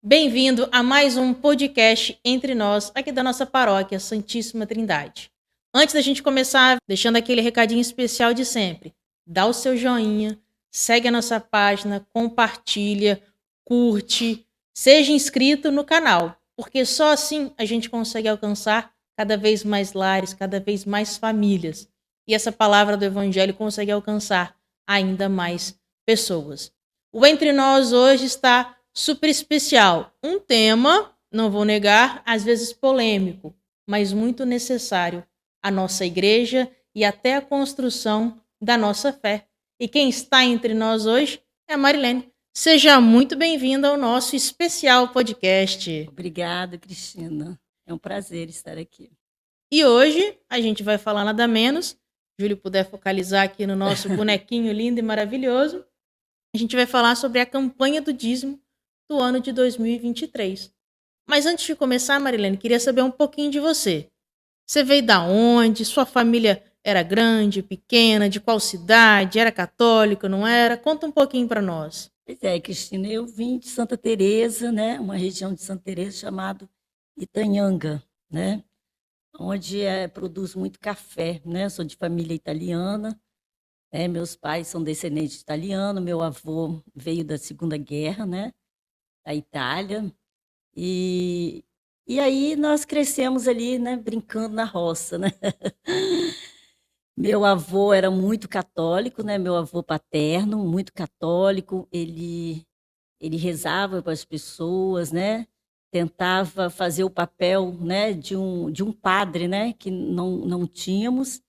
Bem-vindo a mais um podcast entre nós, aqui da nossa paróquia Santíssima Trindade. Antes da gente começar, deixando aquele recadinho especial de sempre, dá o seu joinha, segue a nossa página, compartilha, curte, seja inscrito no canal, porque só assim a gente consegue alcançar cada vez mais lares, cada vez mais famílias. E essa palavra do Evangelho consegue alcançar ainda mais pessoas. O Entre Nós hoje está super especial. Um tema, não vou negar, às vezes polêmico, mas muito necessário à nossa igreja e até à construção da nossa fé. E quem está entre nós hoje é a Marilene. Seja muito bem-vinda ao nosso especial podcast. Obrigada, Cristina. É um prazer estar aqui. E hoje a gente vai falar nada menos, Júlio puder focalizar aqui no nosso bonequinho lindo e maravilhoso, a gente vai falar sobre a campanha do dízimo do ano de 2023. Mas antes de começar, Marilene, queria saber um pouquinho de você. Você veio da onde? Sua família era grande, pequena? De qual cidade? Era católica, não era? Conta um pouquinho para nós. Pois é, Cristina, eu vim de Santa Teresa, né, uma região de Santa Teresa chamada Itanhanga, né, onde produz muito café, né. Sou de família italiana, meus pais são descendentes de italiano, meu avô veio da Segunda Guerra, né, da Itália, e e aí nós crescemos ali, né, brincando na roça, né. Meu avô era muito católico, né, meu avô paterno, muito católico, ele rezava para as pessoas, né, tentava fazer o papel, né, de um padre, né, que não tínhamos.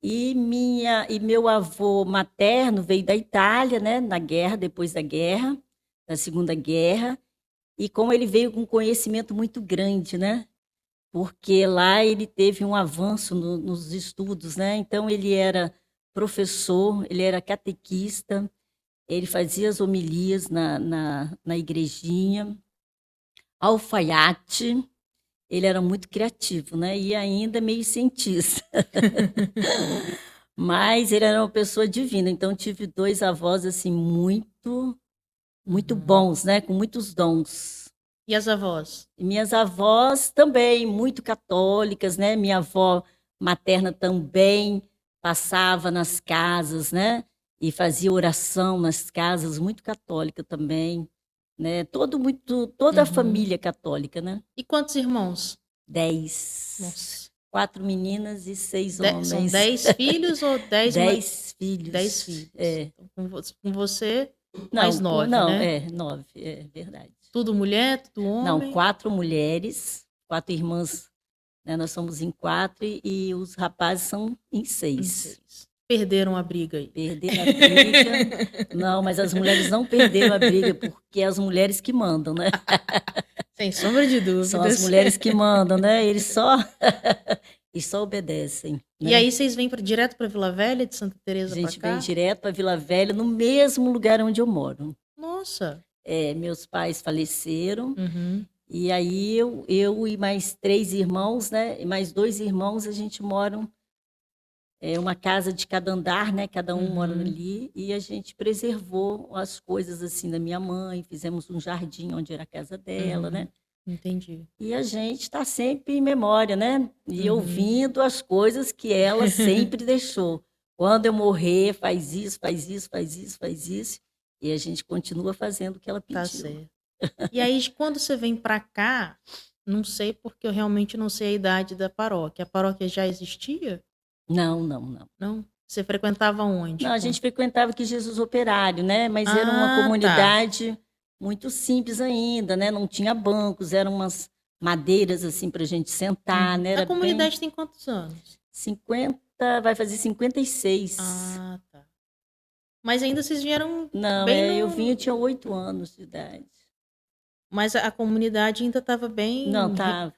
E meu avô materno veio da Itália, né, na guerra, depois da guerra, da Segunda Guerra, e como ele veio com conhecimento muito grande, né, porque lá ele teve um avanço nos estudos, né, então ele era professor, ele era catequista, ele fazia as homilias na igrejinha, alfaiate, ele era muito criativo, né, e ainda meio cientista. Mas ele era uma pessoa divina, então tive 2 avós, assim, muito bons, né, com muitos dons. E as avós? E minhas avós também muito católicas, né, minha avó materna também passava nas casas, né, e fazia oração nas casas, muito católica também, né, toda a Uhum. família católica, né. E quantos irmãos? 10, Nossa. 4 meninas e 6 São homens. 10 filhos ou 10 10 filhos, filhos? Então, com você, mais Não, 9, não, né? 9, é verdade. Tudo mulher, tudo Não, homem? 4 mulheres, 4 irmãs, né, nós somos em 4 e os rapazes são em Em 6. 6. Perderam a briga aí. Perderam a briga. Não, mas as mulheres não perderam a briga, porque é as mulheres que mandam, né. Sem sombra de São as dúvidas. mulheres que mandam, né, eles só eles só obedecem, E né. aí vocês vêm direto para Vila Velha, de Santa A Teresa para gente vem cá? direto para Vila Velha, no mesmo lugar onde eu moro. Nossa. Meus pais faleceram, Uhum. e aí eu e mais 3 irmãos, né, e mais 2 irmãos, a gente mora uma casa de cada andar, né, cada um mora Uhum. ali, e a gente preservou as coisas, assim, da minha mãe, fizemos um jardim onde era a casa dela, né, Uhum. Entendi. e a gente está sempre em memória, né, e Uhum. ouvindo as coisas que ela sempre deixou. "Quando eu morrer, faz isso, faz isso, faz isso, faz isso", e a gente continua fazendo o que ela Tá pediu. certo. E aí, quando você vem para cá, não sei porque eu realmente não sei a idade da paróquia. A paróquia já existia? Não, não, não. Não? Você frequentava onde? Não, a gente frequentava aqui Jesus Operário, né, mas era uma Ah, tá. comunidade muito simples ainda, né, não tinha bancos, eram umas madeiras, assim, para a gente sentar, Uhum. né, A era bem comunidade tem quantos anos? 50, vai fazer 56. Ah, tá. Mas ainda vocês vieram Não, bem eu vim, eu no. tinha 8 anos de idade. Mas a comunidade ainda estava Não, bem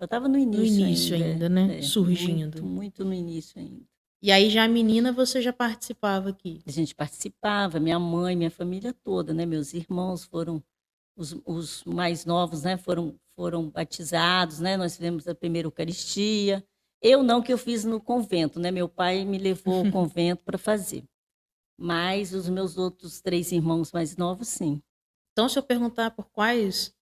estava no no início início ainda, ainda, né? muito, Surgindo. muito no início ainda. E aí já a menina você já participava aqui. A gente participava, minha mãe, minha família toda, né, meus irmãos foram os mais novos, né, foram batizados, né, nós fizemos a primeira Eucaristia. Eu não, que eu fiz no convento, né, meu pai me levou ao convento para fazer, mas os meus outros 3 irmãos mais novos, sim. Então, se eu perguntar por quais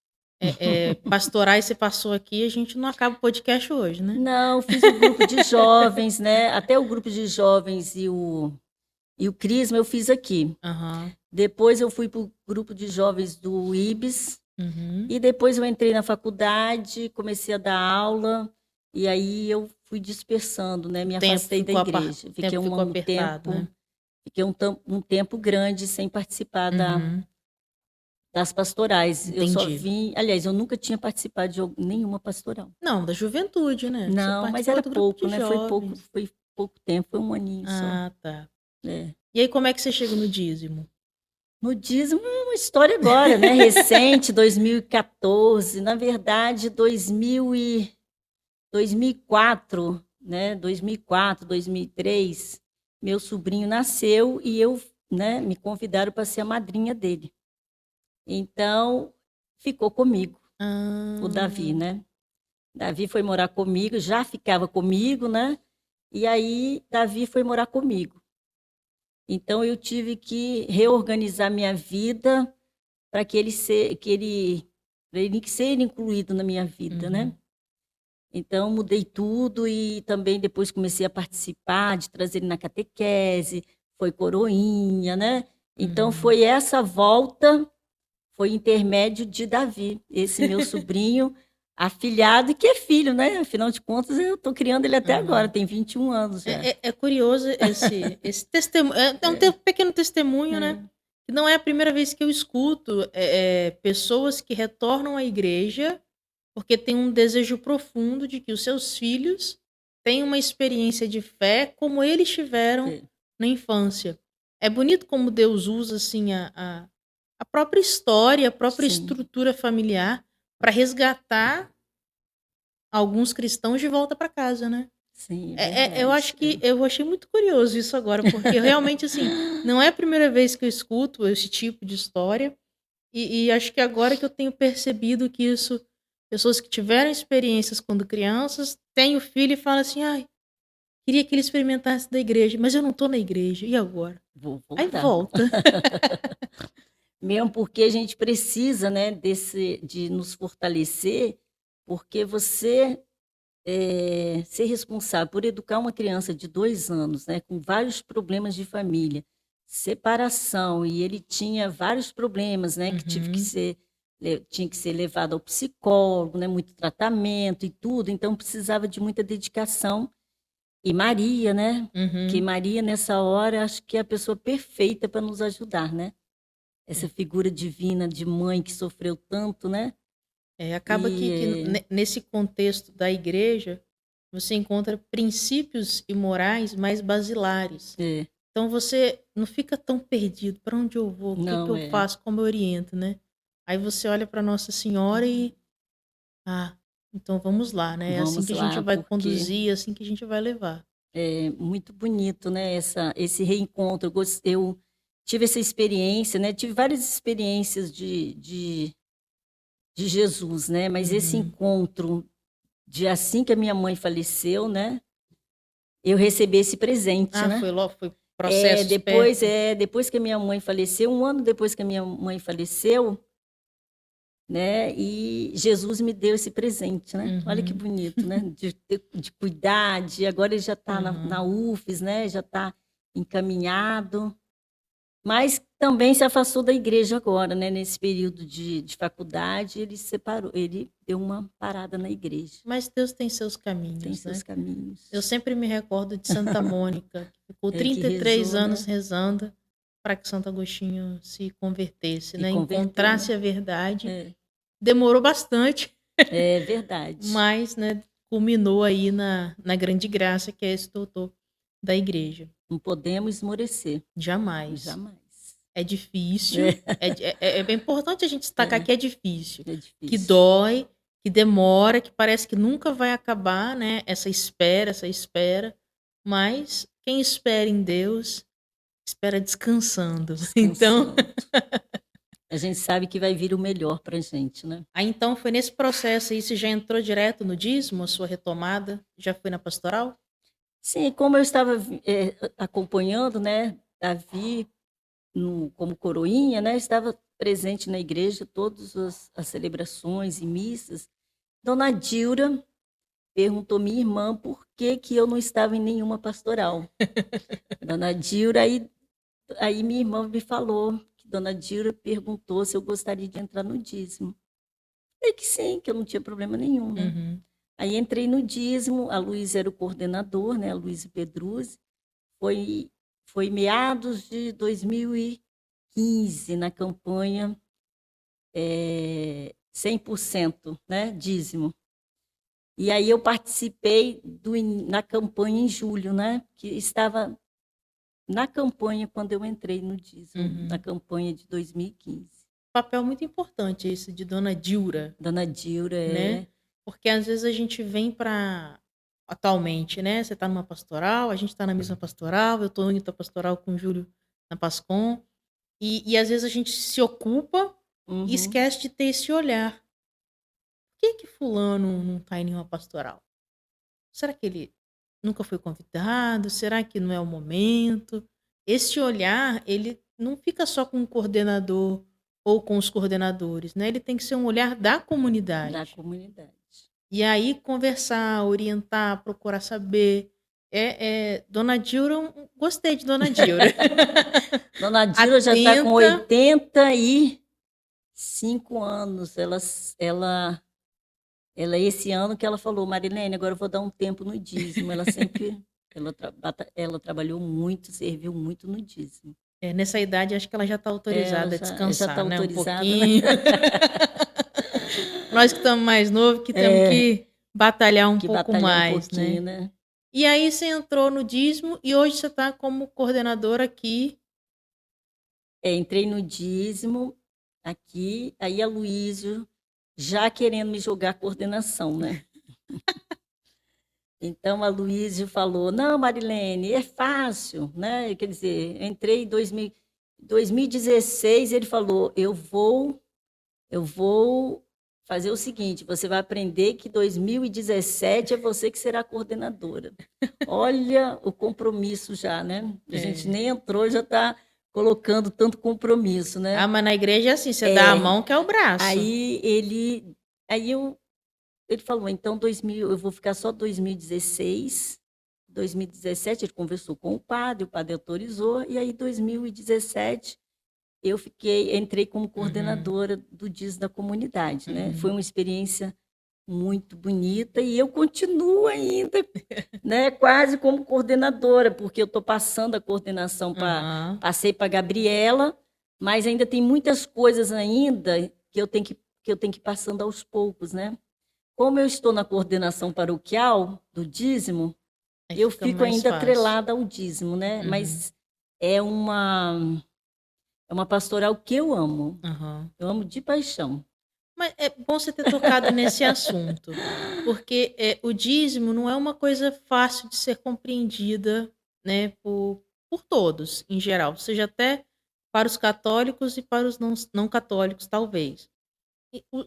Pastorais você passou aqui, a gente não acaba o podcast hoje, né? Não, fiz o grupo de jovens, né? Até o grupo de jovens e o Crisma eu fiz aqui. Aham. Depois eu fui para o grupo de jovens do IBS. Uhum. E depois eu entrei na faculdade, comecei a dar aula, e aí eu fui dispersando, né? Me O tempo afastei da ficou igreja. Fiquei ficou apertado, né? fiquei um tempo grande sem participar Uhum. das pastorais. Eu só Entendi. vim, aliás, eu nunca tinha participado de nenhuma pastoral. Não, da juventude, né? Você Não, mas participou era do grupo pouco, de né? jovens. Foi pouco tempo, foi um aninho só. Ah, tá. É. E aí, como é que você chega no dízimo? No dízimo é uma história agora, né? Recente, 2014. Na verdade, 2004, né? 2004, 2003, meu sobrinho nasceu e eu, né, me convidaram para ser a madrinha dele. Então, ficou comigo, o Davi, Ah, né? Davi foi morar comigo, já ficava comigo, né? E aí, Davi foi morar comigo. Então, eu tive que reorganizar minha vida para ele ser incluído na minha vida, né? uhum, Então, mudei tudo e também depois comecei a participar de trazer ele na catequese, foi coroinha, né? Então, uhum. foi essa volta, foi intermédio de Davi, esse meu sobrinho, afilhado, e que é filho, né? Afinal de contas, eu estou criando ele até agora, Aham. tem 21 anos já. É curioso esse testemunho. É pequeno testemunho, né? É, Que não é a primeira vez que eu escuto pessoas que retornam à igreja porque têm um desejo profundo de que os seus filhos tenham uma experiência de fé como eles tiveram é, na infância. É bonito como Deus usa assim a própria história, a própria sim, estrutura familiar para resgatar alguns cristãos de volta para casa, né? sim, é Eu verdade. acho que eu achei muito curioso isso agora, porque realmente, assim, não é a primeira vez que eu escuto esse tipo de história, e acho que agora que eu tenho percebido que isso, pessoas que tiveram experiências quando crianças, têm o filho e falam assim, ai, queria que ele experimentasse da igreja, mas eu não tô na igreja, e agora? Vou Aí voltar. volta. Mesmo porque a gente precisa, né, de nos fortalecer, porque você ser responsável por educar uma criança de 2 anos, né, com vários problemas de família, separação, e ele tinha vários problemas, né, que Uhum, tinha que ser levado ao psicólogo, né, muito tratamento e tudo, então precisava de muita dedicação. E Maria, né, que uhum. Maria nessa hora acho que é a pessoa perfeita para nos ajudar, né? Essa figura divina de mãe que sofreu tanto, né? Acaba que E nesse contexto da igreja, você encontra princípios e morais mais basilares. Então você não fica tão perdido. Para onde eu vou? O que que não eu é. faço? Como eu oriento, né? Aí você olha para Nossa Senhora e então vamos lá, né? É assim Vamos que a gente lá, vai porque conduzir, é assim que a gente vai levar. é muito bonito, né? Esse reencontro. Eu tive essa experiência, né? Tive várias experiências de Jesus, né? Mas esse Uhum. encontro de assim que a minha mãe faleceu, né? Eu recebi esse presente, Foi né? logo, foi processos perto. Depois que a minha mãe faleceu, um ano depois que a minha mãe faleceu, né? E Jesus me deu esse presente, né? Olha que Uhum. bonito, né? De cuidar, agora ele já está na Uhum. UFES, né? Já está encaminhado, mas também se afastou da igreja agora, né? Nesse período de faculdade, ele se separou, ele deu uma parada na igreja. Mas Deus tem seus Tem caminhos, seus né? Eu caminhos. sempre me recordo de Santa Mônica, que ficou Que 33 rezou, anos né? rezando para que Santo Agostinho se convertesse, E né? converteu, Encontrasse né? a verdade. É, Demorou bastante, é verdade. mas, né, culminou aí na grande graça que é esse doutor da igreja. Não podemos esmorecer, Jamais. jamais. É difícil, É, é bem importante a gente destacar é, que é difícil, é que difícil. dói, que demora, que parece que nunca vai acabar, né? Essa espera. Mas quem espera em Deus, espera descansando. Então, Descansando. A gente sabe que vai vir o melhor para a gente, né? aí então foi nesse processo aí, você já entrou direto no dízimo, a sua retomada? Já foi na pastoral? Sim, como eu estava acompanhando, né, Davi como coroinha, né, estava presente na igreja, todas as celebrações e missas. Dona Dilra perguntou minha irmã por que que eu não estava em nenhuma pastoral. Dona Dilra, aí minha irmã me falou que Dona Dilra perguntou se eu gostaria de entrar no dízimo. Falei que sim, que eu não tinha problema nenhum, né? Uhum. Aí entrei no dízimo, a Luísa era o coordenador, né? A Luísa Pedruzzi. Foi meados de 2015, na campanha 100%, né? Dízimo. E aí eu participei na campanha em julho, né? Que estava na campanha quando eu entrei no dízimo, na campanha de 2015. Papel muito importante esse de Dona Dilra, Dona Dilra né? Porque às vezes a gente vem atualmente, né? Você está numa pastoral, a gente está na mesma pastoral, eu estou indo para pastoral com o Júlio na Pascom, e às vezes a gente se ocupa e esquece de ter esse olhar. Por que fulano não está em nenhuma pastoral? Será que ele nunca foi convidado? Será que não é o momento? Esse olhar, ele não fica só com o coordenador ou com os coordenadores, né? Ele tem que ser um olhar da comunidade. Da comunidade. E aí conversar, orientar, procurar saber. Dona Dilra, gostei de Dona Dilra. Dona Dilra já está com 85 anos. Ela esse ano que ela falou, Marilene, agora eu vou dar um tempo no dízimo. Ela sempre, ela trabalhou muito, serviu muito no dízimo. Nessa idade, acho que ela já está autorizada a descansar, já tá né? autorizada, Um pouquinho. Né? Nós que estamos mais novos, que temos que batalhar um pouco mais, né? E aí você entrou no dízimo e hoje você está como coordenadora aqui. Entrei no dízimo aqui, aí a Luísio já querendo me jogar coordenação, né? Então a Luísio falou: não, Marilene, é fácil, né? Quer dizer, entrei em 2016, ele falou: eu vou fazer o seguinte, você vai aprender que 2017 é você que será coordenadora. Olha o compromisso já, né? A gente nem entrou, já está colocando tanto compromisso, né? Ah, mas na igreja é assim, você dá a mão que é o braço. Aí ele falou, então eu vou ficar só 2016, 2017 ele conversou com o padre autorizou, e aí 2017 eu entrei como coordenadora do dízimo da comunidade, né? Foi uma experiência muito bonita e eu continuo ainda, né? Quase como coordenadora, porque eu estou passando a coordenação passei para a Gabriela, mas ainda tem muitas coisas ainda que eu tenho que ir passando aos poucos, né? Como eu estou na coordenação paroquial do dízimo, eu fico ainda atrelada ao dízimo, né? Mas é uma pastoral que eu amo. Eu amo de paixão. Mas é bom você ter tocado nesse assunto, porque o dízimo não é uma coisa fácil de ser compreendida, né, por todos, em geral, seja até para os católicos e para os não católicos, talvez.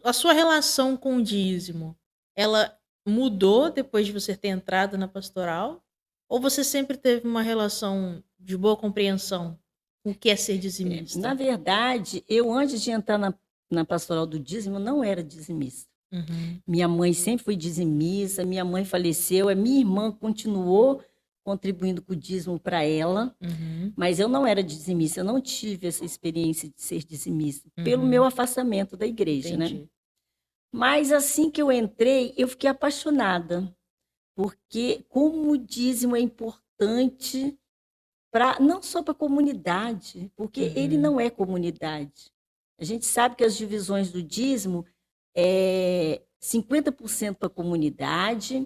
A sua relação com o dízimo, ela mudou depois de você ter entrado na pastoral? Ou você sempre teve uma relação de boa compreensão com o que é ser dizimista? Na verdade, eu antes de entrar na pastoral do dízimo, não era dizimista. Minha mãe sempre foi dizimista, minha mãe faleceu, a minha irmã continuou contribuindo com o dízimo para ela, mas eu não era dizimista, eu não tive essa experiência de ser dizimista, pelo meu afastamento da igreja, né? Mas assim que eu entrei, eu fiquei apaixonada, porque como o dízimo é importante não só para a comunidade, porque ele não é comunidade. A gente sabe que as divisões do dízimo é 50% para a comunidade,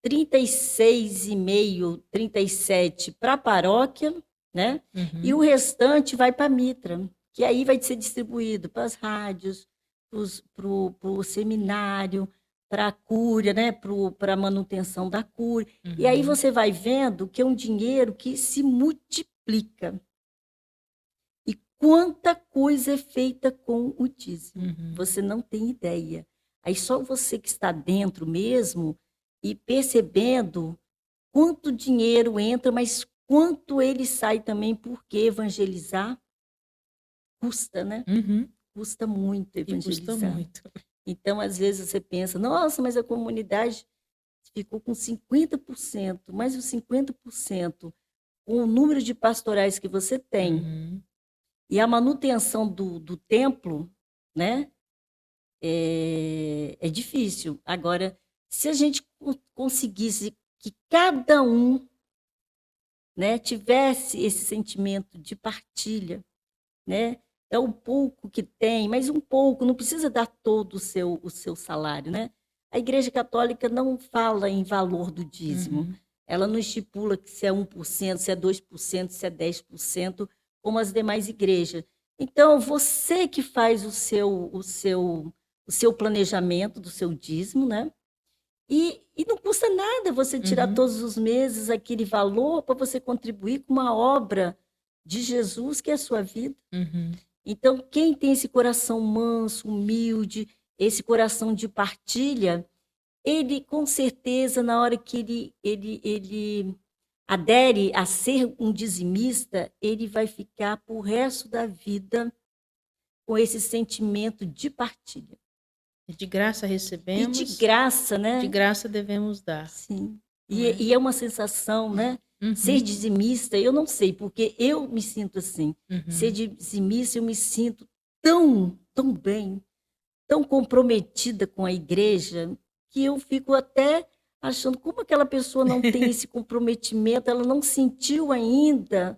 36,5%, 37% para a paróquia, né? E o restante vai para a mitra, que aí vai ser distribuído para as rádios, para o seminário, para a cúria, né? Para a manutenção da cúria. E aí você vai vendo que é um dinheiro que se multiplica. E quanta coisa é feita com o dízimo. Você não tem ideia. Aí só você que está dentro mesmo e percebendo quanto dinheiro entra, mas quanto ele sai também, porque evangelizar, custa, né? Uhum. Custa muito E custa evangelizar. muito. Então, às vezes, você pensa, nossa, mas a comunidade ficou com 50%, mas os 50%, com o número de pastorais que você tem Uhum. e a manutenção do templo, né? É difícil. Agora, se a gente conseguisse que cada um, né, tivesse esse sentimento de partilha, né? É o pouco que tem, mas um pouco, não precisa dar todo o seu salário, né? A Igreja Católica não fala em valor do dízimo. Uhum. Ela não estipula que se é 1%, se é 2%, se é 10%, como as demais igrejas. Então, você que faz o seu planejamento do seu dízimo, né? E não custa nada você tirar Uhum. todos os meses aquele valor para você contribuir com uma obra de Jesus, que é a sua vida. Uhum. Então, quem tem esse coração manso, humilde, esse coração de partilha, ele, com certeza, na hora que ele adere a ser um dizimista, ele vai ficar por resto da vida com esse sentimento de partilha. De graça E de recebemos, graça, de né? graça devemos dar, Sim. não é? E é uma sensação, né? Ser Uhum. dizimista, eu não sei, porque eu me sinto assim. Ser Uhum. dizimista, eu me sinto tão, tão bem, tão comprometida com a igreja, que eu fico até achando como aquela pessoa não tem esse comprometimento, ela não sentiu ainda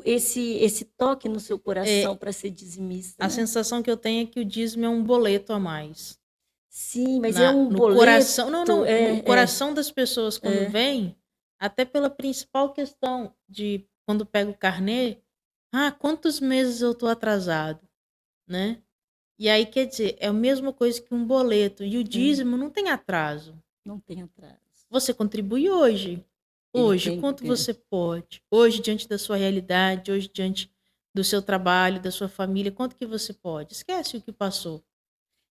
esse toque no seu coração É, para ser dizimista, a né? sensação que eu tenho é que o dízimo é um boleto a mais. Sim, mas é um No coração, não, boleto, não, o coração das pessoas quando vem, até pela principal questão de quando pega o carnê, quantos meses eu tô atrasado, né? E aí, quer dizer, é a mesma coisa que um boleto. E o dízimo não tem atraso. não tem atraso. Você contribui hoje. Ele Hoje, tem, quanto você pode? Hoje, diante da sua realidade, hoje, diante do seu trabalho, da sua família, quanto que você pode? Esquece o que passou.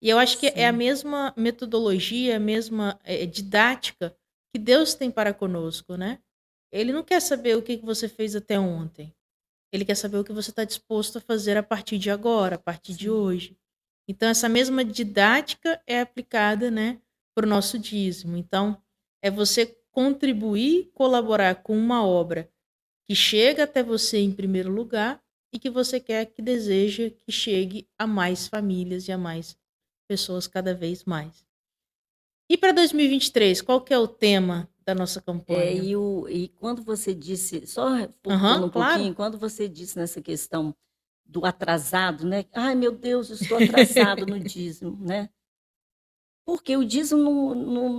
E eu acho que é a sim, mesma metodologia, a mesma didática que Deus tem para conosco, né? Ele não quer saber o que que você fez até ontem. Ele quer saber o que você está disposto a fazer a partir de agora, a partir de sim. hoje. Então, essa mesma didática é aplicada, né, para o nosso dízimo. Então, é você contribuir, colaborar com uma obra que chega até você em primeiro lugar e que você quer que deseja que chegue a mais famílias e a mais pessoas cada vez mais. E para 2023, qual que é o tema da nossa campanha? E quando você disse, só Aham, voltando um claro. pouquinho, quando você disse nessa questão do atrasado, né? Ai, meu Deus, eu estou atrasado no dízimo, né? Porque o dízimo,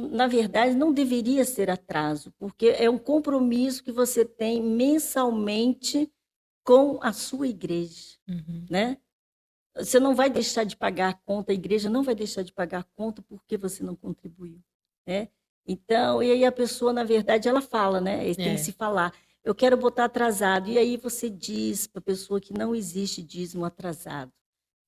na verdade, não deveria ser atraso, porque é um compromisso que você tem mensalmente com a sua igreja, Uhum. né? Você não vai deixar de pagar a conta, a igreja não vai deixar de pagar a conta porque você não contribuiu, né? Então, e aí a pessoa, na verdade, ela fala, né? Tem que É. se falar, eu quero botar atrasado. E aí você diz para a pessoa que não existe dízimo atrasado.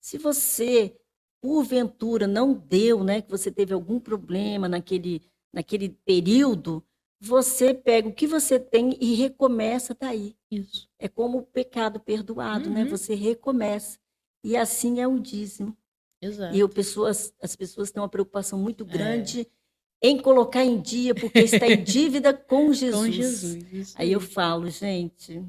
Se você, porventura, não deu, né? Que você teve algum problema naquele período, você pega o que você tem e recomeça daí. Isso. É como o pecado perdoado, né? Uhum. Você recomeça. E assim é o dízimo. E Exato. as pessoas têm uma preocupação muito É. grande em colocar em dia, porque está em dívida com Com Jesus. Jesus, isso Aí eu aí. falo, gente,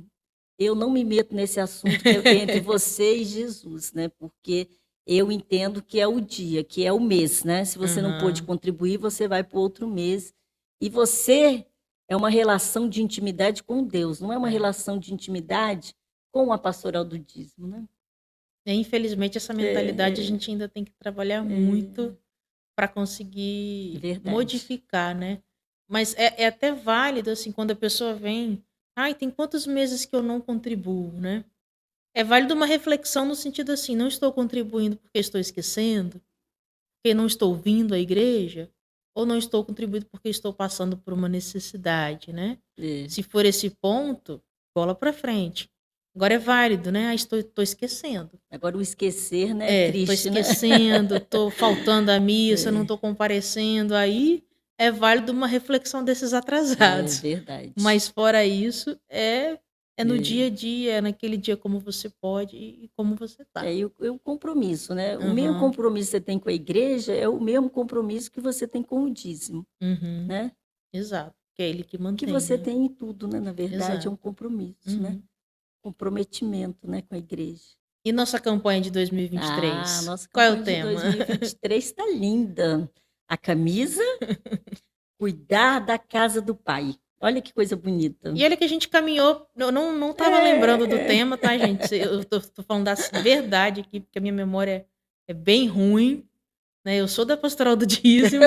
eu não me meto nesse assunto que é entre você e Jesus, né? Porque eu entendo que é o dia, que é o mês, né? Se você não pôde Aham. contribuir, você vai para outro mês. E você é uma relação de intimidade com Deus, não é uma É. relação de intimidade com a pastoral do dízimo, né? E, infelizmente, essa mentalidade a É, gente ainda tem que trabalhar é muito para conseguir verdade. modificar, né? Mas é até válido, assim, quando a pessoa vem, ai, tem quantos meses que eu não contribuo, né? É válido uma reflexão no sentido assim, não estou contribuindo porque estou esquecendo, porque não estou vindo à igreja, ou não estou contribuindo porque estou passando por uma necessidade, né? É. Se for esse ponto, bola para frente. Agora é válido, né? Estou esquecendo. Agora o esquecer, né, é É, tô triste, né? esquecendo, tô faltando à missa, não tô comparecendo, aí é válido uma reflexão desses É atrasados. verdade. Mas fora isso, é É no dia É. a dia, é naquele dia como você pode e como você tá. E o compromisso, né? O mesmo Aham. compromisso que você tem com a igreja é o mesmo compromisso que você tem com o dízimo, Uhum. né? Exato. Que é ele que Que mantém, você né. tem em tudo, né? Na verdade, é Exato. um compromisso, né? Uhum. Comprometimento, né, com a igreja. E nossa campanha de Ah, 2023? nossa Qual é o campanha de tema? 2023 está linda. A camisa, cuidar da casa do pai. Olha que coisa bonita. E olha que a gente caminhou, eu não estava lembrando do É. tema, tá, gente? Eu tô falando da verdade aqui, porque a minha memória é bem ruim, né. Eu sou da pastoral do dízimo,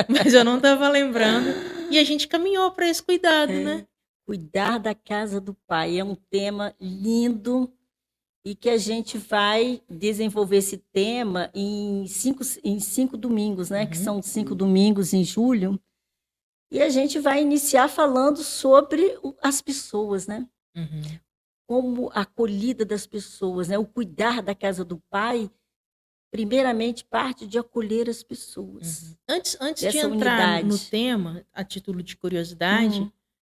mas eu não estava lembrando. E a gente caminhou para esse cuidado, né. É. Cuidar da casa do pai é um tema lindo e que a gente vai desenvolver esse tema em 5 domingos, né? Que Uhum, são 5 domingos em julho. E a gente vai iniciar falando sobre as pessoas, né? uhum, Como a acolhida das pessoas, né? O cuidar da casa do pai, primeiramente, parte de acolher as pessoas, uhum. Antes de dessa entrar no unidade. tema, a título de curiosidade, Hum,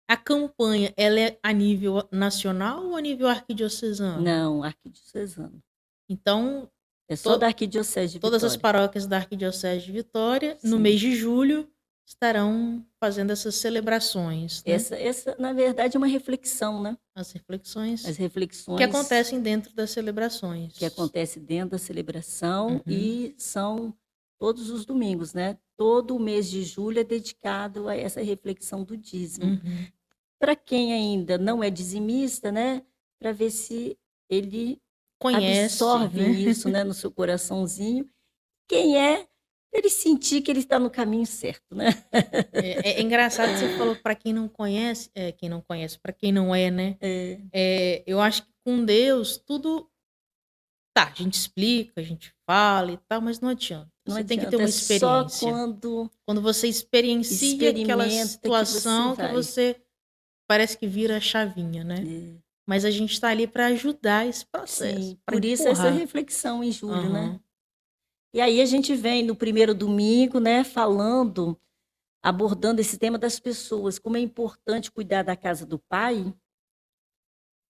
a campanha ela é a nível nacional ou a nível arquidiocesano? não, arquidiocesano. Então, É só to da Arquidiocese de todas as Vitória. paróquias da Arquidiocese de Vitória, no Sim. mês de julho, estarão fazendo essas celebrações, né, Essa, na verdade, é uma reflexão, né? as reflexões As que reflexões acontecem dentro das que celebrações. acontecem dentro da celebração Uhum, e são todos os domingos, né? Todo o mês de julho é dedicado a essa reflexão do dízimo. uhum. Para quem ainda não é dizimista, né? Para ver se ele Conhece, absorve né. isso, né, no seu coraçãozinho. Quem é, ele sentir que ele está no caminho certo, né? É engraçado que você falou para quem não conhece, quem não conhece, para quem não é, né. É, Eu acho que com Deus tudo tá, a gente explica, a gente fala e tal, mas não adianta. não Você tem que ter adianta, uma é só experiência. quando Quando você experiencia aquela experimenta que você situação que vai. você parece que vira a chavinha, né. É, Mas a gente tá ali para ajudar esse processo, sim, para por isso essa empurrar. reflexão em julho, né? Aham. E aí a gente vem no primeiro domingo, né, falando, abordando esse tema das pessoas, como é importante cuidar da casa do pai,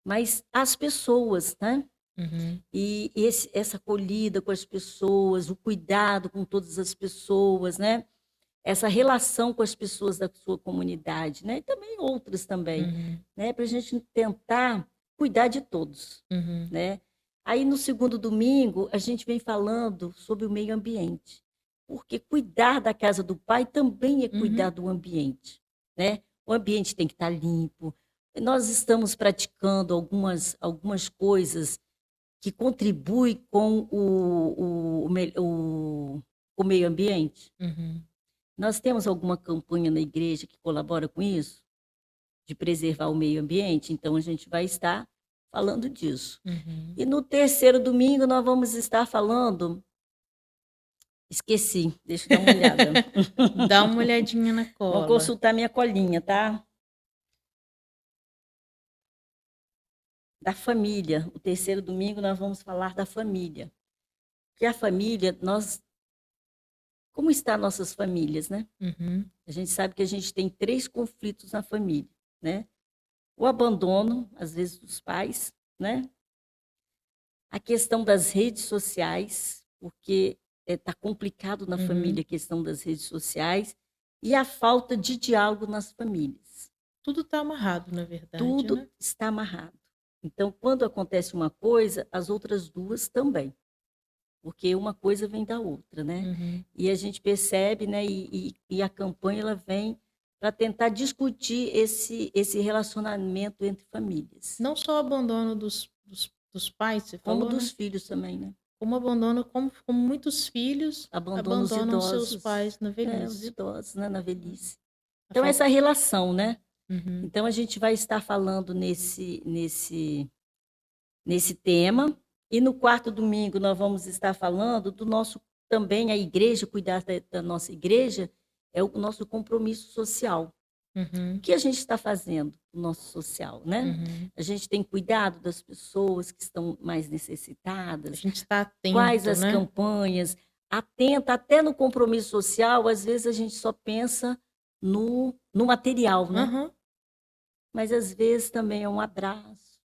mas as pessoas, né? Uhum. E essa acolhida com as pessoas, o cuidado com todas as pessoas, né? Essa relação com as pessoas da sua comunidade, né? E também outras também, Uhum. né? Para a gente tentar cuidar de todos, Uhum. né? Aí no segundo domingo a gente vem falando sobre o meio ambiente, porque cuidar da casa do pai também é cuidar Uhum. do ambiente, né? O ambiente tem que estar limpo. Nós estamos praticando algumas coisas que contribui com o meio ambiente? Uhum. Nós temos alguma campanha na igreja que colabora com isso? De preservar o meio ambiente? Então, a gente vai estar falando disso. Uhum. E no terceiro domingo, nós vamos estar falando. Esqueci, deixa eu dar uma olhada. Dá uma olhadinha na Vamos cola. consultar minha colinha, tá? Da família. O terceiro domingo, nós vamos falar da família. Porque a família, nós. Como estão nossas famílias, né? Uhum. A gente sabe que a gente tem 3 conflitos na família, né? O abandono, às vezes, dos pais, né? A questão das redes sociais, porque está complicado na Uhum. família a questão das redes sociais, e a falta de diálogo nas famílias. Tudo tá amarrado, na verdade, Tudo né. está amarrado. Então, quando acontece uma coisa, as outras 2 também, porque uma coisa vem da outra, né? Uhum. E a gente percebe, né? E a campanha ela vem para tentar discutir esse relacionamento entre famílias, Não só o abandono dos pais, você como falou, dos né, filhos também, né? como abandono como muitos filhos Abandona os abandonam seus idosos, pais na os velhice. idosos, né? Na velhice. A Então falta essa relação, né? uhum. Então a gente vai estar falando nesse tema. E no quarto domingo nós vamos estar falando do nosso também a igreja, cuidar da nossa igreja, é o nosso compromisso social. O Uhum. que a gente está fazendo no nosso social, né? Uhum. A gente tem cuidado das pessoas que estão mais A necessitadas, gente está quais atento, as né. campanhas, atenta até no compromisso social, às vezes a gente só pensa no material, né? Aham. Mas às vezes também é um abraço,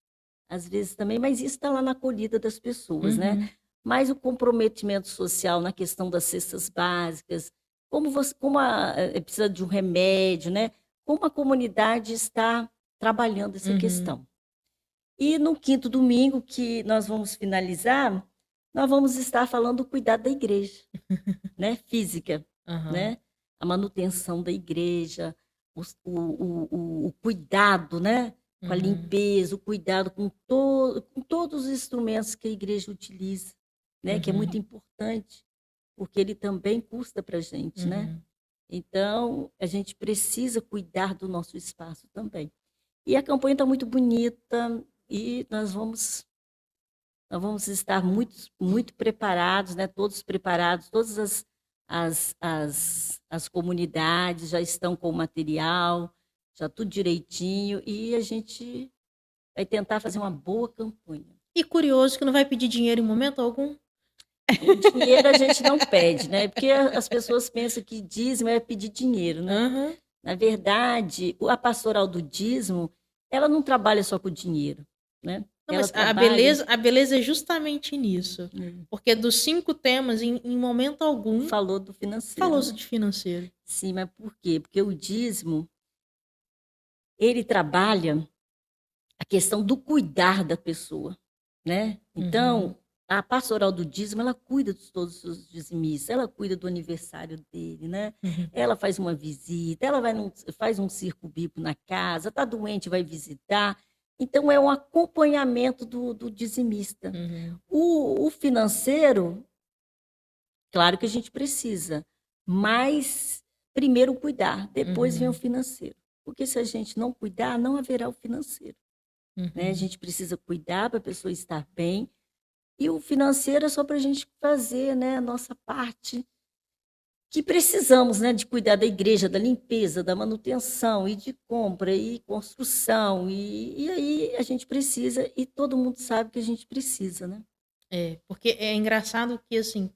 às vezes também, mas isso está lá na acolhida das pessoas, né? Uhum. Mas o comprometimento social na questão das cestas básicas, precisa de um remédio, né? Como a comunidade está trabalhando essa Uhum. questão. E no quinto domingo, que nós vamos finalizar, nós vamos estar falando do cuidado da igreja, né? Física, Aham. né? A manutenção da igreja, o cuidado, né? Com a Uhum. limpeza, o cuidado com todos os instrumentos que a igreja utiliza, né? Que é Uhum. muito importante, porque ele também custa para a gente, né? Uhum. Então, a gente precisa cuidar do nosso espaço também. E a campanha está muito bonita e nós vamos estar muito preparados, né? Todos preparados, todas as comunidades já estão com o material, já tudo direitinho, e a gente vai tentar fazer uma boa campanha. E curioso que não vai pedir dinheiro em momento algum. O dinheiro a gente não pede, né? Porque as pessoas pensam que dízimo é pedir dinheiro, né? Aham. Na verdade, a pastoral do dízimo, ela não trabalha só com dinheiro, né? Não, Ela mas trabalha. a beleza é justamente nisso. Hum. Porque dos 5 temas, em momento algum, Falou do financeiro, falou-se né? de financeiro. Sim, mas por quê? Porque o dízimo, ele trabalha a questão do cuidar da pessoa, né? Uhum. Então, a pastoral do dízimo, ela cuida de todos os dizimistas, ela cuida do aniversário dele, né? Uhum. Ela faz uma visita, ela faz um circo bíblico na casa, tá doente, vai visitar. Então, é um acompanhamento do dizimista. Uhum. O financeiro, claro que a gente precisa, mas primeiro cuidar, depois vem o Uhum. financeiro. Porque se a gente não cuidar, não haverá o financeiro, né? A Uhum. gente precisa cuidar para a pessoa estar bem. E o financeiro é só para a gente fazer, né, a nossa parte que precisamos, né, de cuidar da igreja, da limpeza, da manutenção e de compra e construção. E aí a gente precisa, e todo mundo sabe que a gente precisa, né? É, porque é engraçado que, assim,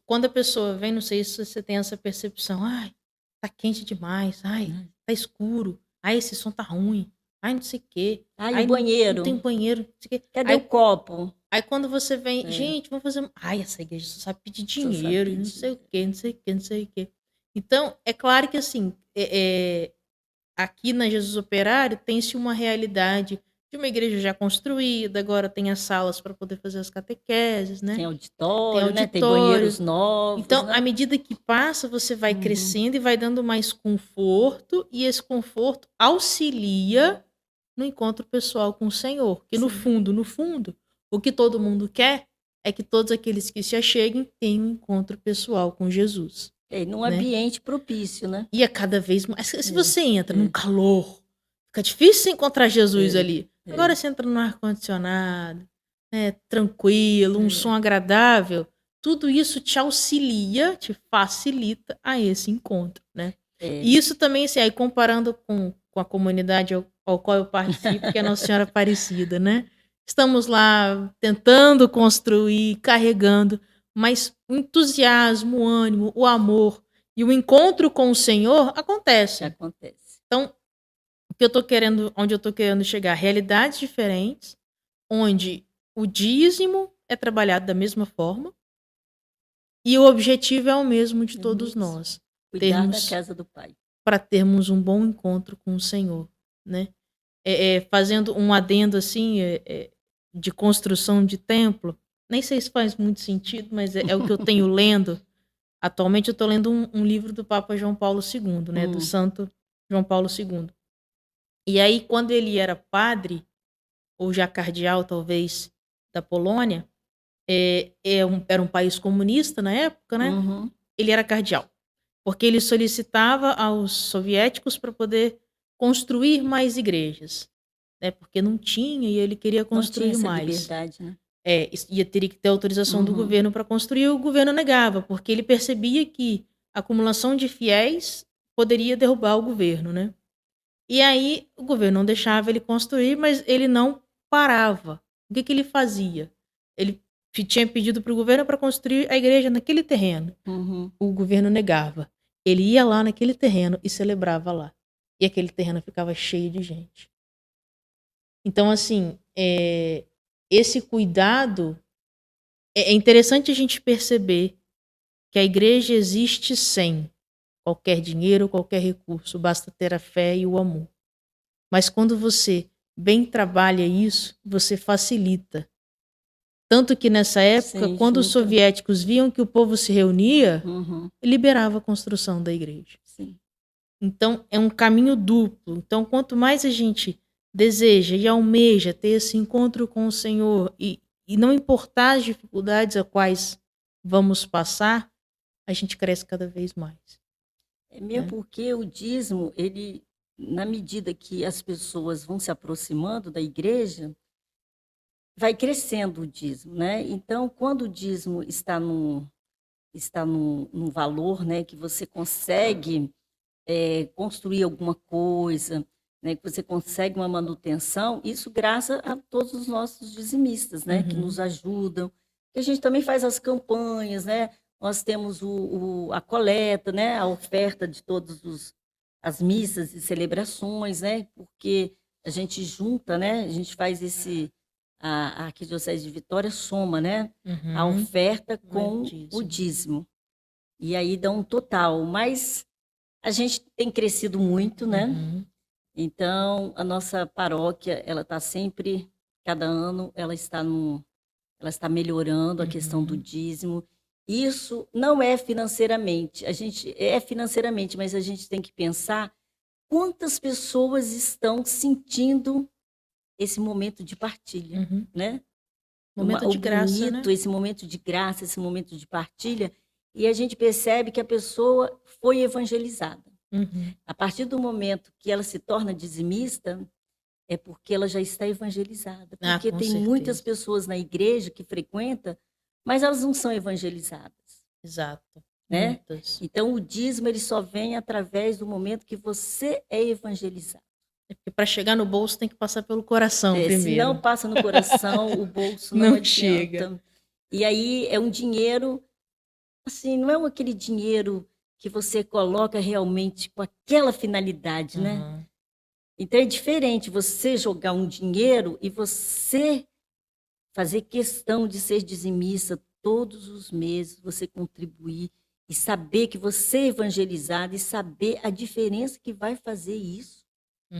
quando a pessoa vem, não sei se você tem essa percepção, ai, tá quente demais, ai, Né? tá escuro, ai, esse som tá ruim, ai, não sei o quê, Ai, o ai, não tem banheiro, banheiro, não sei o quê. cadê o copo? Aí quando você vem, É, gente, vamos fazer. Ai, essa igreja só sabe pedir só sabe dinheiro, e não sei o pedir. quê, não sei o quê, não sei o quê. Então, é claro que assim, aqui na Jesus Operário tem-se uma realidade de uma igreja já construída, agora tem as salas para poder fazer as catequeses, né? Tem Tem auditório, né? Tem auditório. banheiros novos, Então, à né? medida que passa, você vai Uhum, crescendo e vai dando mais conforto, e esse conforto auxilia no encontro pessoal com o Senhor. Que sim. no fundo, o que todo mundo quer é que todos aqueles que se acheguem tenham um encontro pessoal com Jesus, É, num né? ambiente propício, né? E é cada vez mais. Se É, você entra num é, calor, fica difícil encontrar Jesus é, ali. Agora é, você entra num ar-condicionado, né, tranquilo, um som é, agradável, tudo isso te auxilia, te facilita a esse encontro, né? é. E isso também, assim, aí comparando com a comunidade ao qual eu participo, que é a Nossa Senhora Aparecida, né? Estamos lá tentando construir, carregando, mas o entusiasmo, o ânimo, o amor e o encontro com o Senhor Que acontecem. acontece. Então, o que eu tô querendo, onde eu tô querendo chegar, realidades diferentes, onde o dízimo é trabalhado da mesma forma e o objetivo é o mesmo de É todos isso. nós, Cuidar da termos casa do Pai. para termos um bom encontro com o Senhor, né? Fazendo um adendo assim, de construção de templo, nem sei se faz muito sentido, mas é o que eu tenho lendo. Atualmente eu estou lendo um livro do Papa João Paulo II, né, do Hum, Santo João Paulo II. E aí, quando ele era padre, ou já cardeal, talvez, da Polônia, era um país comunista na época, né? uhum. Ele era cardeal, porque ele solicitava aos soviéticos para poder construir mais igrejas, né? Porque não tinha e ele queria Não tinha construir essa mais. liberdade, né? Teria que ter autorização do Uhum. governo para construir, o governo negava, porque ele percebia que a acumulação de fiéis poderia derrubar o governo, né? E aí o governo não deixava ele construir, mas ele não parava. O que ele fazia? Ele tinha pedido para o governo para construir a igreja naquele terreno. Uhum. O governo negava. Ele ia lá naquele terreno e celebrava lá. E aquele terreno ficava cheio de gente. Então, assim, esse cuidado é interessante a gente perceber que a igreja existe sem qualquer dinheiro, qualquer recurso, basta ter a fé e o amor. Mas quando você bem trabalha isso, você facilita. Tanto que nessa época, Sim, quando os junta. soviéticos viam que o povo se reunia, Uhum, liberava a construção da igreja. sim. Então, é um caminho duplo. Então, quanto mais a gente deseja e almeja ter esse encontro com o Senhor e não importar as dificuldades a quais vamos passar, a gente cresce cada vez mais. É mesmo Né? porque o dízimo, ele, na medida que as pessoas vão se aproximando da igreja, vai crescendo o dízimo, né? Então, quando o dízimo está num valor, né, que você consegue construir alguma coisa, né, que você consegue uma manutenção, isso graças a todos os nossos dizimistas, né, que nos ajudam. Que a gente também faz as campanhas, né? Nós temos a coleta, né, a oferta de todas as missas e celebrações, né? Porque a gente junta, né? A gente faz a Arquidiocese de Vitória soma, né? A Uhum. oferta Não é com o dízimo. dízimo. E aí dá um total. Mas a gente tem crescido muito, né? Uhum. Então, a nossa paróquia, ela está sempre, cada ano, ela está melhorando a questão do Uhum. dízimo. Isso não é financeiramente, a gente é financeiramente, mas a gente tem que pensar quantas pessoas estão sentindo esse momento de partilha, Uhum. né? Momento O de graça, bonito, né? esse momento de graça, esse momento de partilha, e a gente percebe que a pessoa foi evangelizada. Uhum. A partir do momento que ela se torna dizimista, é porque ela já está evangelizada. Ah, Porque com tem muitas certeza. pessoas na igreja que frequentam, mas elas não são evangelizadas, Exato. né? Muitas. Então, o dízimo ele só vem através do momento que você é evangelizado. É porque para chegar no bolso tem que passar pelo coração Se não primeiro. passa no coração, o bolso não Não chega. adianta. E aí é um dinheiro, assim, não é aquele dinheiro que você coloca realmente com aquela finalidade, né? Uhum. Então é diferente você jogar um dinheiro e você fazer questão de ser dizimista todos os meses, você contribuir e saber que você é evangelizado e saber a diferença que vai fazer isso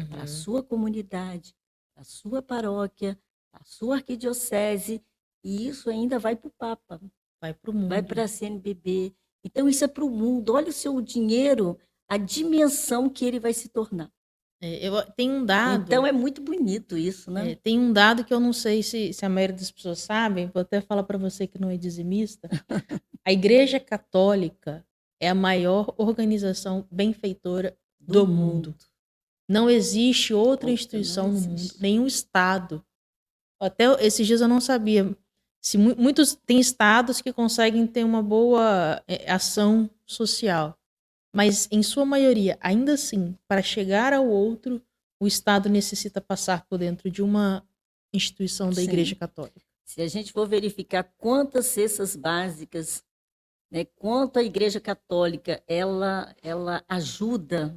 para a Uhum. sua comunidade, para a sua paróquia, para a sua arquidiocese, e isso ainda vai para o Papa, Vai pro vai mundo. para a CNBB. Então isso é para o mundo. Olha o seu dinheiro, a dimensão que ele vai se tornar. Tem um dado. Então é muito bonito isso, né? Tem um dado que eu não sei se a maioria das pessoas sabem, vou até falar para você que não é dizimista. A Igreja Católica é a maior organização benfeitora Do do mundo. mundo. Não existe outra Outra não instituição no mundo, existe. nenhum estado. Até esses dias eu não sabia. Se muitos tem estados que conseguem ter uma boa ação social, mas em sua maioria, ainda assim, para chegar ao outro, o estado necessita passar por dentro de uma instituição da Igreja Sim. Católica. Se a gente for verificar quantas cestas básicas, né, quanto a Igreja Católica ela ajuda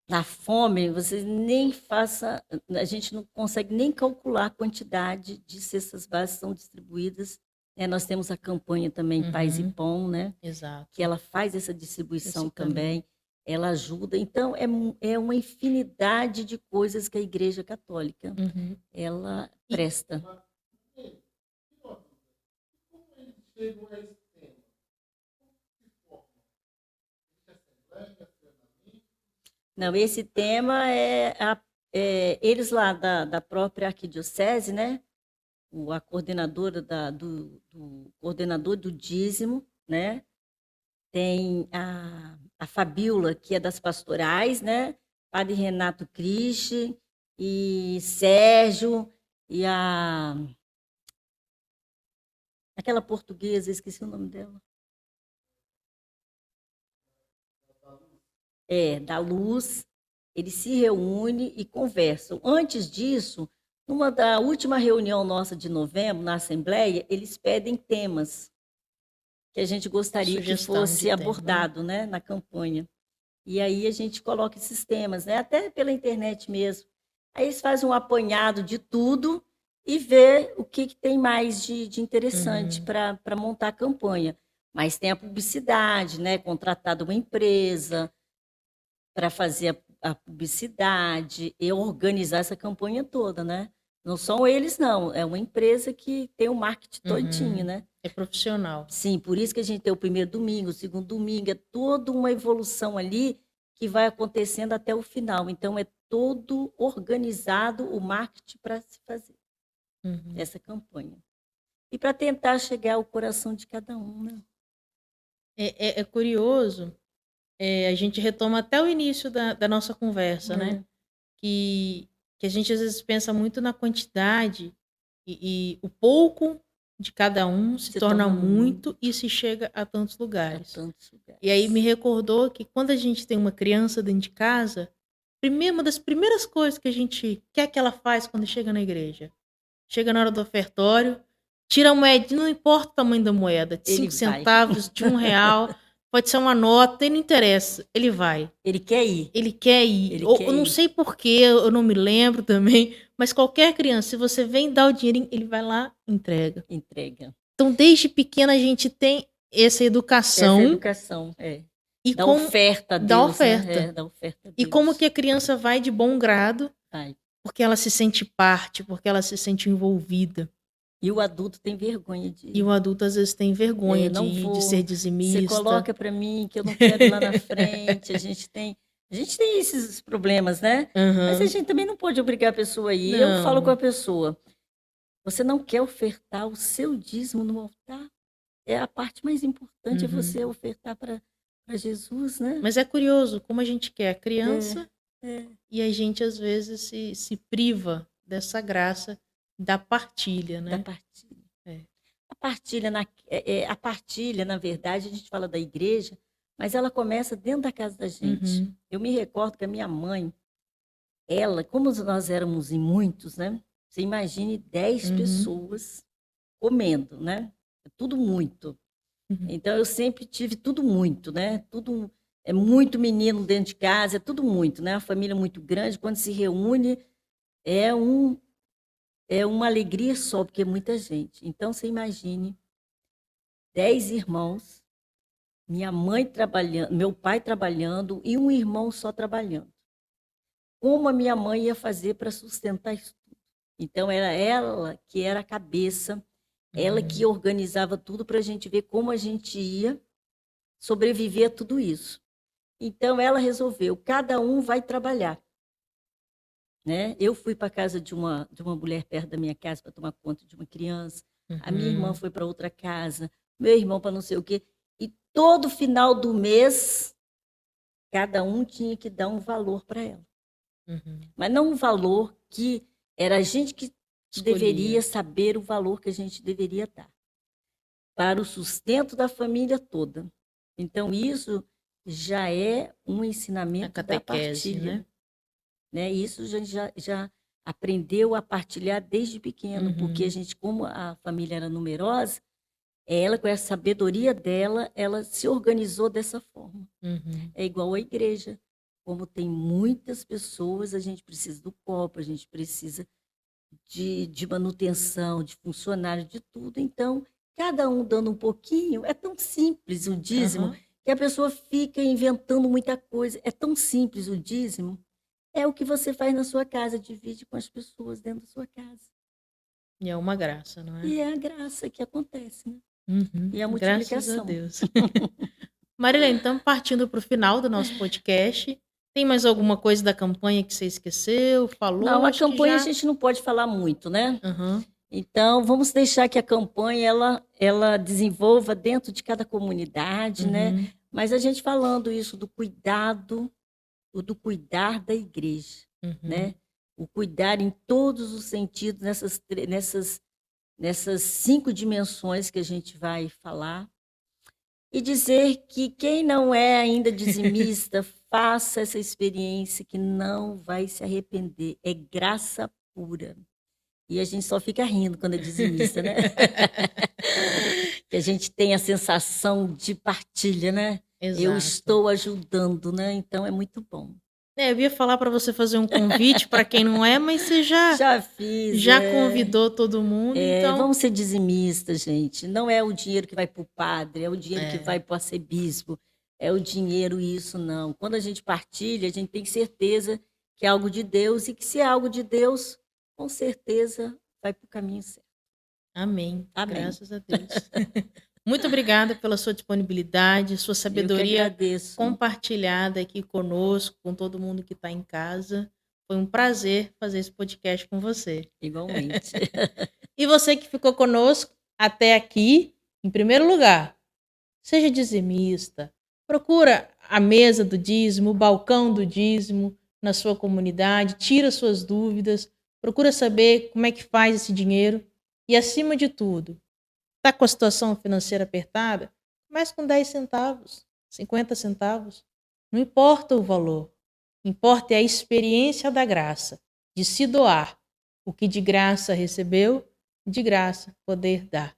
na fome, você nem faça, a gente não consegue nem calcular a quantidade de cestas básicas que são distribuídas. Nós temos a campanha também Paz e Uhum, Pão, né, que exato. ela faz essa Esse distribuição caminho. também, ela ajuda. Então, é uma infinidade de coisas que a Igreja Católica Uhum. ela E, presta. Não, esse tema é eles lá da própria arquidiocese, né? A coordenadora do coordenador do dízimo, né? Tem a Fabíola, que é das pastorais, né? Padre Renato Cristi e Sérgio e aquela portuguesa, esqueci o nome dela. Da Luz, eles se reúnem e conversam. Antes disso, numa da última reunião nossa de novembro, na Assembleia, eles pedem temas que a gente gostaria que sugestão de fosse tema, né? abordado, né, na campanha. E aí a gente coloca esses temas, né, até pela internet mesmo. Aí eles fazem um apanhado de tudo e vê o que tem mais de interessante Uhum. para montar a campanha. Mas tem a publicidade, né? Contratar uma empresa para fazer a publicidade e organizar essa campanha toda, né? Não são eles, não. É uma empresa que tem o marketing todinho, Uhum. né? É profissional. Sim, por isso que a gente tem o primeiro domingo, o segundo domingo, é toda uma evolução ali que vai acontecendo até o final. Então, é todo organizado o marketing para se fazer Uhum. essa campanha. E para tentar chegar ao coração de cada um, né? É curioso, a gente retoma até o início da nossa conversa, né? É, Que a gente às vezes pensa muito na quantidade e o pouco de cada um se se torna torna muito e muito se chega a tantos a lugares. tantos E aí me lugares. recordou que quando a gente tem uma criança dentro de casa, uma das primeiras coisas que a gente quer que ela faz quando chega na igreja, chega na hora do ofertório, tira a moedinha, não importa o tamanho da moeda, de Ele 5 vai, centavos, de R$ 1, pode ser uma nota, e não interessa, ele vai. ele quer ir, Ele quer ir. ele Ou, quer eu não ir. sei porquê, eu não me lembro também, mas qualquer criança, se você vem dar o dinheirinho, ele vai lá e entrega. Entrega. Então, desde pequena, a gente tem essa Essa educação educação, e da como oferta a da Deus, oferta. né? Da oferta a E como que Deus. a criança vai de bom grado, Vai. porque ela se sente parte, porque ela se sente envolvida. E o adulto tem vergonha de E ir. o adulto às vezes tem vergonha de Não ir, de ser vou, você dizimista. coloca para mim que eu não quero ir lá na frente. A gente tem esses problemas, né? Mas a Aham. gente também não pode obrigar a pessoa a ir. Eu falo com Não. a pessoa: você não quer ofertar o seu dízimo no altar? É a parte mais importante, é Uhum. você ofertar para Jesus, né? Mas é curioso como a gente quer a É, criança é, e a gente às vezes se priva dessa graça da partilha, da né? partilha. É. A partilha, na verdade, a gente fala da igreja, mas ela começa dentro da casa da gente. Uhum. Eu me recordo que a minha mãe, ela, como nós éramos em muitos, né? Você imagine 10 Uhum. pessoas comendo, né? É tudo muito. Uhum. Então, eu sempre tive tudo muito, né? Tudo é muito menino dentro de casa, é tudo muito, né? Uma família muito grande, quando se reúne, é um é uma alegria só, porque é muita gente. Então, você imagine 10 irmãos, minha mãe trabalhando, meu pai trabalhando e um irmão só trabalhando. Como a minha mãe ia fazer para sustentar isso tudo? Então, era ela que era a cabeça, ela que Uhum. organizava tudo para a gente ver como a gente ia sobreviver a tudo isso. Então, ela resolveu, cada um vai trabalhar. Né? Eu fui para a casa de uma mulher perto da minha casa para tomar conta de uma criança, a minha irmã Uhum. foi para outra casa, meu irmão para não sei o quê. E todo final do mês, cada um tinha que dar um valor para ela. Uhum. Mas não um valor que era a gente que deveria Escolhia. saber o valor que a gente deveria dar para o sustento da família toda. Então, isso já é um A ensinamento da catequese, partilha. né? Né? Isso a gente já aprendeu a partilhar desde pequeno, porque a Uhum. gente, como a família era numerosa, ela, com a sabedoria dela, ela se organizou dessa forma. Uhum. É igual à igreja. Como tem muitas pessoas, a gente precisa do copo, a gente precisa de manutenção, de funcionário, de tudo. Então, cada um dando um pouquinho, é tão simples o dízimo, Aham. que a pessoa fica inventando muita coisa. É tão simples o dízimo. É o que você faz na sua casa, divide com as pessoas dentro da sua casa. E é uma graça, não é? E é a graça que acontece, né? Uhum. E a Graças a multiplicação. Deus. Marilene, então partindo para o final do nosso podcast, tem mais alguma coisa da campanha que você esqueceu? Não, Falou? a Acho que campanha a já. gente não pode falar muito, né? Aham. Então, vamos deixar que a campanha ela desenvolva dentro de cada comunidade, né? Uhum. Mas a gente falando isso do cuidado, do cuidar da igreja, Uhum. né? O cuidar em todos os sentidos, nessas 5 dimensões que a gente vai falar. E dizer que quem não é ainda dizimista, faça essa experiência que não vai se arrepender. É graça pura. E a gente só fica rindo quando é dizimista, né? Que a gente tem a sensação de partilha, né? Eu Exato. estou ajudando, né? Então é muito bom. Eu ia falar para você fazer um convite para quem não é, mas você Já fiz, já convidou todo mundo, então vamos ser dizimistas, gente. Não é o dinheiro que vai para o padre, é o dinheiro que é, vai para o arcebispo, é o dinheiro isso, não. Quando a gente partilha, a gente tem certeza que é algo de Deus e que se é algo de Deus, com certeza vai para o caminho certo. amém. Amém. Graças a Deus. Muito obrigada pela sua disponibilidade, sua Eu que sabedoria agradeço. compartilhada aqui conosco, com todo mundo que está em casa. Foi um prazer fazer esse podcast com você. Igualmente. E você que ficou conosco até aqui, em primeiro lugar, seja dizimista. Procura a mesa do dízimo, o balcão do dízimo na sua comunidade, tira suas dúvidas, procura saber como é que faz esse dinheiro e, acima de tudo, está com a situação financeira apertada? Comece com 10 centavos, 50 centavos. Não importa o valor, importa é a experiência da graça, de se doar. O que de graça recebeu, de graça poder dar.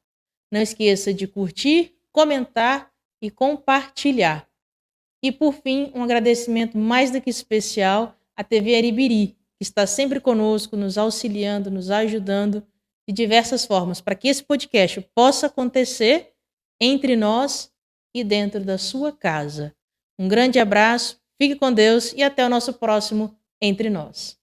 Não esqueça de curtir, comentar e compartilhar. E, por fim, um agradecimento mais do que especial à TV Aribiri, que está sempre conosco, nos auxiliando, nos ajudando de diversas formas, para que esse podcast possa acontecer entre nós e dentro da sua casa. Um grande abraço, fique com Deus e até o nosso próximo Entre Nós.